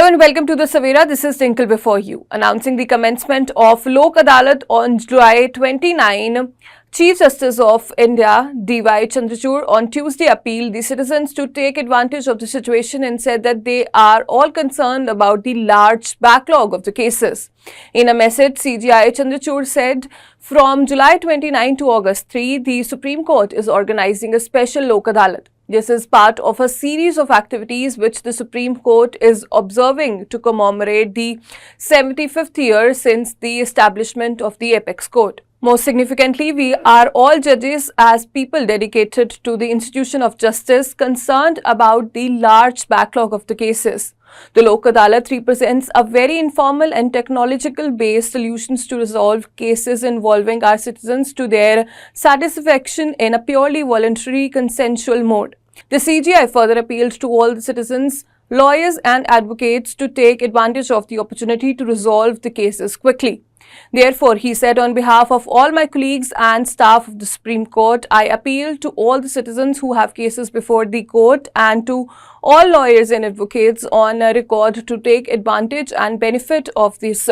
Hello and welcome to the Savera. This is Tinkle before you. Announcing the commencement of Lok Adalat on July 29, Chief Justice of India D.Y. Chandrachud on Tuesday appealed the citizens to take advantage of the situation and said that they are all concerned about the large backlog of the cases. In a message, CJI Chandrachud said, from July 29 to August 3, the Supreme Court is organizing a special Lok Adalat. This is part of a series of activities which the Supreme Court is observing to commemorate the 75th year since the establishment of the Apex Court. Most significantly, we are all judges as people dedicated to the institution of justice, concerned about the large backlog of the cases. The Lok Adalat represents a very informal and technological-based solutions to resolve cases involving our citizens to their satisfaction in a purely voluntary, consensual mode. The CJI further appealed to all the citizens, lawyers and advocates to take advantage of the opportunity to resolve the cases quickly. Therefore, he said, on behalf of all my colleagues and staff of the Supreme Court, I appeal to all the citizens who have cases before the court and to all lawyers and advocates on record to take advantage and benefit of this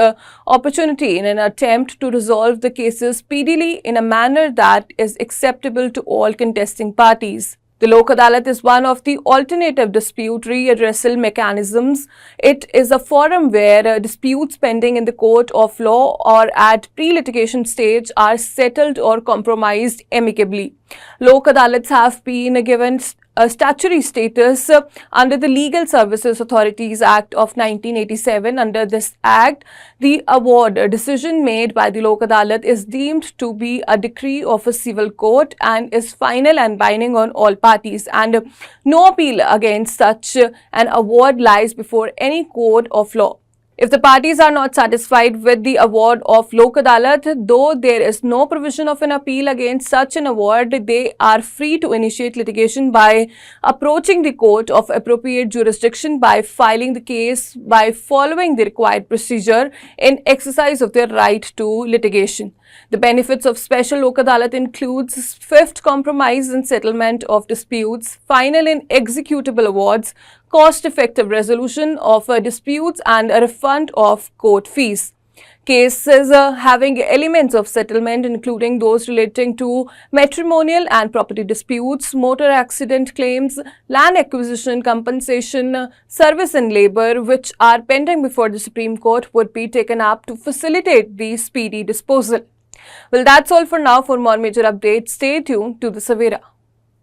opportunity in an attempt to resolve the cases speedily in a manner that is acceptable to all contesting parties. The Lok Adalat is one of the alternative dispute redressal mechanisms. It is a forum where disputes pending in the court of law or at pre-litigation stage are settled or compromised amicably. Lok Adalats have been given a statutory status under the Legal Services Authorities Act of 1987. Under this act, the award decision made by the Lok Adalat is deemed to be a decree of a civil court and is final and binding on all parties, and no appeal against such an award lies before any court of law. If the parties are not satisfied with the award of Lok Adalat, though there is no provision of an appeal against such an award, they are free to initiate litigation by approaching the court of appropriate jurisdiction, by filing the case, by following the required procedure in exercise of their right to litigation. The benefits of special Lok Adalat includes swift compromise and settlement of disputes, final and executable awards, cost-effective resolution of disputes and a refund of court fees. Cases having elements of settlement, including those relating to matrimonial and property disputes, motor accident claims, land acquisition, compensation, service and labor, which are pending before the Supreme Court, would be taken up to facilitate the speedy disposal. Well, that's all for now. For more major updates, stay tuned to the Savera.